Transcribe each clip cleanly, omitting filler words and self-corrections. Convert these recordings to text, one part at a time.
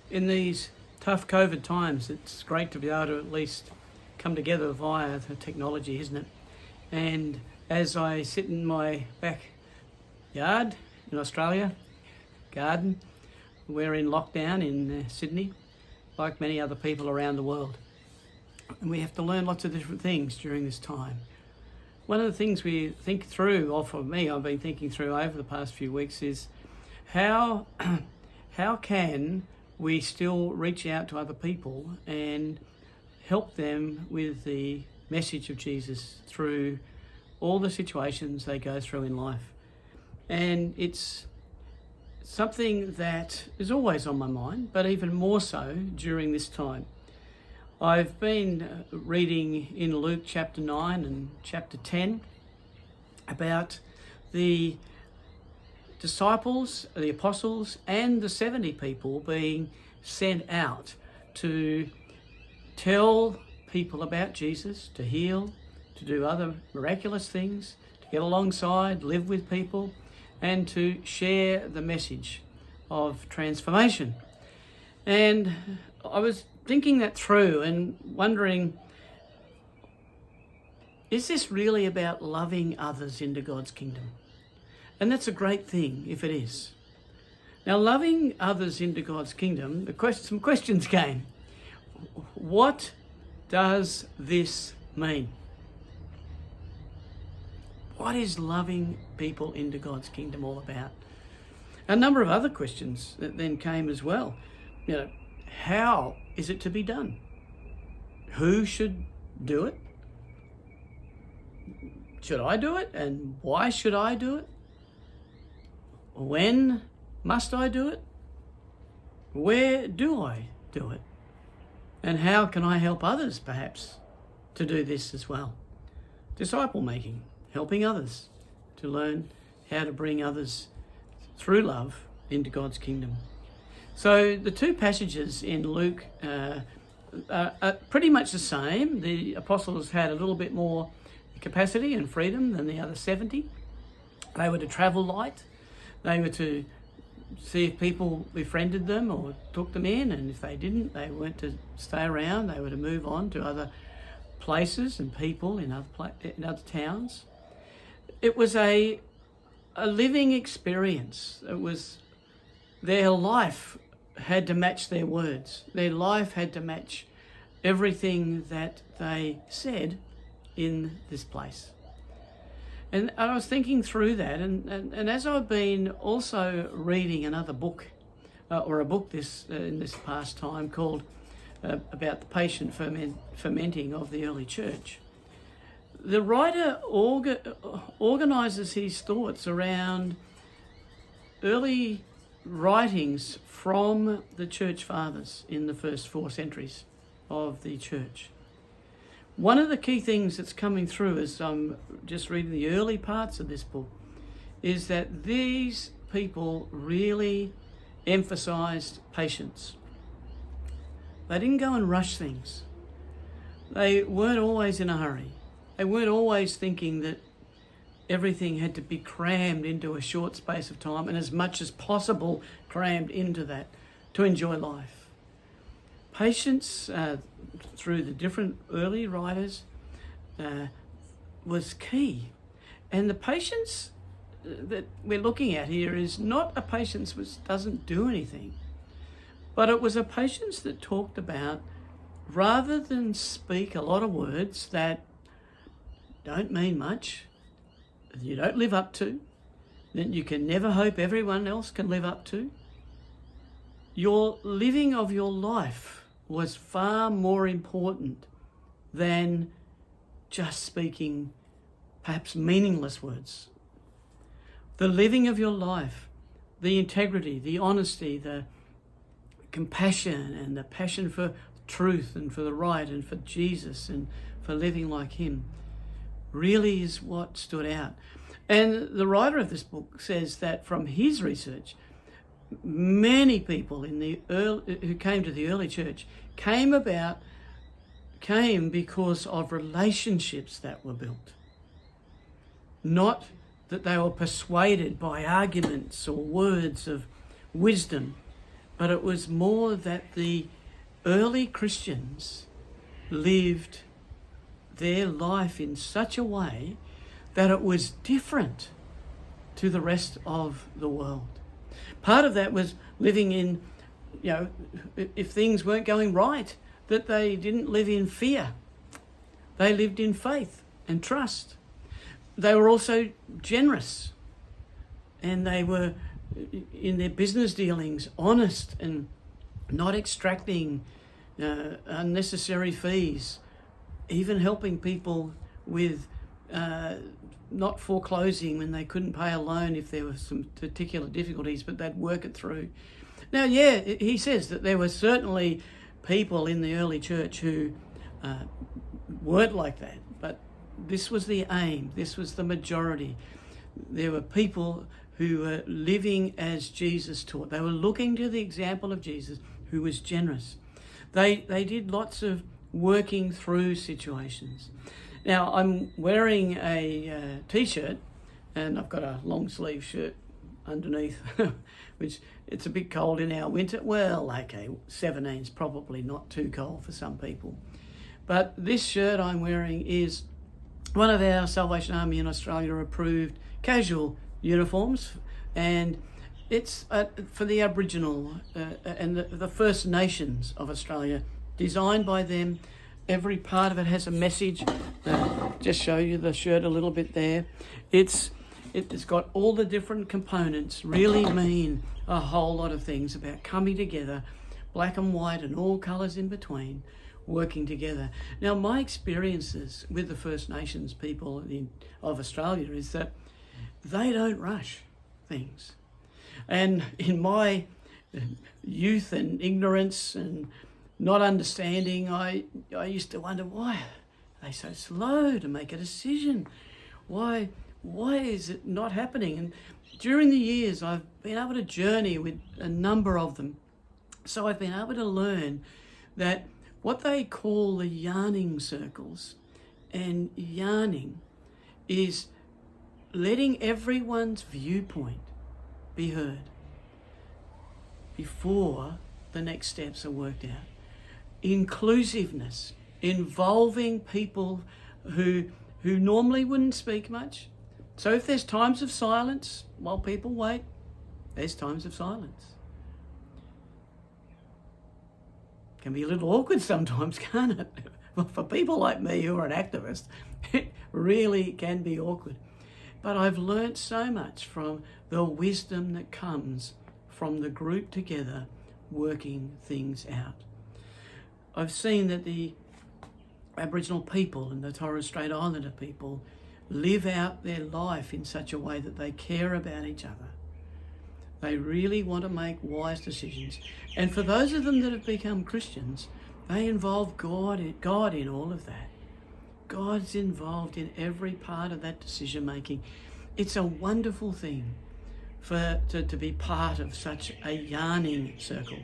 in these tough COVID times, it's great to be able to at least come together via the technology, isn't it? And as I sit in my backyard in Australia, garden, we're in lockdown in Sydney, like many other people around the world. And we have to learn lots of different things during this time. One of the things we think through, or for me, I've been thinking through over the past few weeks, is how can we still reach out to other people and help them with the message of Jesus through all the situations they go through in life. And it's something that is always on my mind, but even more so during this time. I've been reading in Luke chapter 9 and chapter 10 about the disciples, the apostles, and the 70 people being sent out to tell people about Jesus, to heal, to do other miraculous things, to get alongside, live with people, and to share the message of transformation. And I was thinking that through and wondering, is this really about loving others into God's kingdom? And that's a great thing if it is. Now, loving others into God's kingdom, some questions came. What does this mean? What is loving people into God's kingdom all about? A number of other questions that then came as well. How is it to be done? Who should do it? Should I do it? And why should I do it? When must I do it? Where do I do it? And how can I help others, perhaps, to do this as well? Disciple making, helping others to learn how to bring others through love into God's kingdom. So the two passages in Luke are pretty much the same. The apostles had a little bit more capacity and freedom than the other 70. They were to travel light. They were to see if people befriended them or took them in, and if they didn't, they weren't to stay around. They were to move on to other places and people in other towns. It was a living experience. It was their life had to match their words. Their life had to match everything that they said in this place. And I was thinking through that, and as I've been also reading another book, or a book in this past time called about the patient fermenting of the early church, the writer organises his thoughts around early writings from the church fathers in the first 4 centuries of the church. One of the key things that's coming through as I'm just reading the early parts of this book is that these people really emphasised patience. They didn't go and rush things. They weren't always in a hurry. They weren't always thinking that everything had to be crammed into a short space of time and as much as possible crammed into that to enjoy life. Patience through the different early writers was key. And the patience that we're looking at here is not a patience which doesn't do anything, but it was a patience that talked about, rather than speak a lot of words that don't mean much, that you don't live up to, that you can never hope everyone else can live up to, your living of your life was far more important than just speaking perhaps meaningless words. The living of your life, the integrity, the honesty, the compassion and the passion for truth and for the right and for Jesus and for living like him really is what stood out. And the writer of this book says that from his research, many people who came to the early church came because of relationships that were built. Not that they were persuaded by arguments or words of wisdom, but it was more that the early Christians lived their life in such a way that it was different to the rest of the world. Part of that was living in, if things weren't going right, that they didn't live in fear. They lived in faith and trust. They were also generous, and they were, in their business dealings, honest and not extracting unnecessary fees, even helping people with not foreclosing when they couldn't pay a loan if there were some particular difficulties, but they'd work it through. Now, he says that there were certainly people in the early church who weren't like that, but this was the aim, this was the majority. There were people who were living as Jesus taught. They were looking to the example of Jesus, who was generous. They did lots of working through situations. Now, I'm wearing a t-shirt, and I've got a long sleeve shirt underneath, which it's a bit cold in our winter. Well, okay, 17's probably not too cold for some people. But this shirt I'm wearing is one of our Salvation Army in Australia approved casual uniforms, and it's for the Aboriginal and the First Nations of Australia, designed by them. Every part of it has a message. Just show you the shirt a little bit there. It's got all the different components, really mean a whole lot of things about coming together, black and white and all colours in between, working together. Now, my experiences with the First Nations people of Australia is that they don't rush things. And in my youth and ignorance and not understanding, I used to wonder, why are they so slow to make a decision? Why is it not happening? And during the years, I've been able to journey with a number of them. So I've been able to learn that what they call the yarning circles, and yarning is letting everyone's viewpoint be heard before the next steps are worked out. Inclusiveness, involving people who normally wouldn't speak much. So if there's times of silence while people wait, there's times of silence. Can be a little awkward sometimes, can't it? Well, for people like me who are an activist, it really can be awkward. But I've learnt so much from the wisdom that comes from the group together working things out. I've seen that the Aboriginal people and the Torres Strait Islander people live out their life in such a way that they care about each other. They really want to make wise decisions. And for those of them that have become Christians, they involve God in all of that. God's involved in every part of that decision making. It's a wonderful thing to be part of such a yarning circle.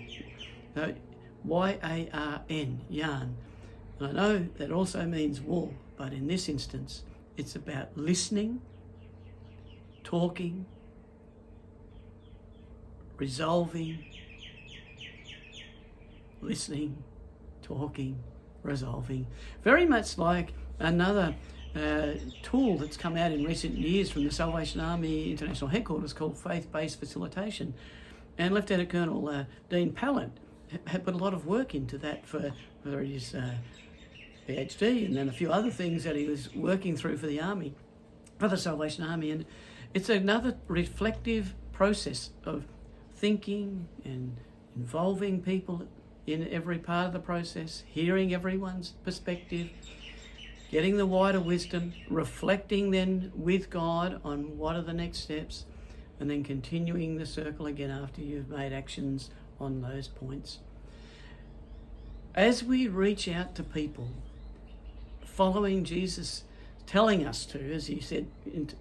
Y-A-R-N, yarn. And I know that also means wool, but in this instance, it's about listening, talking, resolving, listening, talking, resolving. Very much like another tool that's come out in recent years from the Salvation Army International Headquarters called Faith-Based Facilitation. And Lieutenant Colonel Dean Pallant had put a lot of work into that for his PhD and then a few other things that he was working through for the Army, for the Salvation Army. And it's another reflective process of thinking and involving people in every part of the process, hearing everyone's perspective, getting the wider wisdom, reflecting then with God on what are the next steps, and then continuing the circle again after you've made actions on those points. As we reach out to people, following Jesus telling us to, as he said,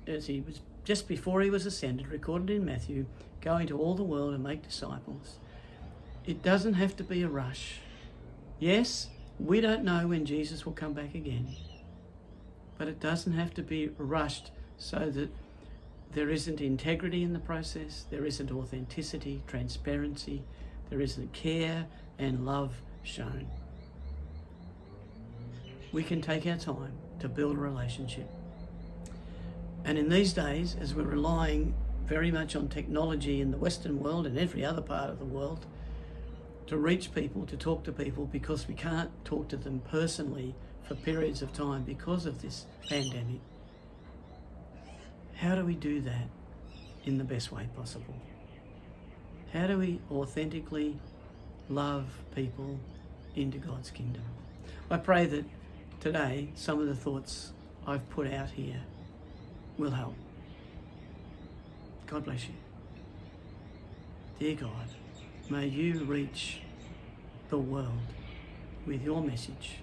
as he was just before he was ascended, recorded in Matthew, go into all the world and make disciples. It doesn't have to be a rush. Yes, we don't know when Jesus will come back again, but it doesn't have to be rushed so that there isn't integrity in the process, there isn't authenticity, transparency, there isn't care and love shown. We can take our time to build a relationship. And in these days, as we're relying very much on technology in the Western world and every other part of the world to reach people, to talk to people, because we can't talk to them personally for periods of time because of this pandemic, how do we do that in the best way possible? How do we authentically love people into God's kingdom? I pray that today some of the thoughts I've put out here will help. God bless you. Dear God, may you reach the world with your message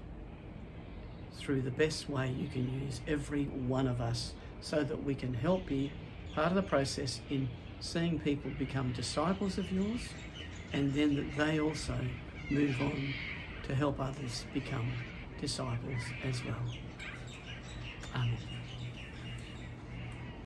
through the best way you can use every one of us, so that we can help be part of the process in seeing people become disciples of yours, and then that they also move on to help others become disciples as well. Amen.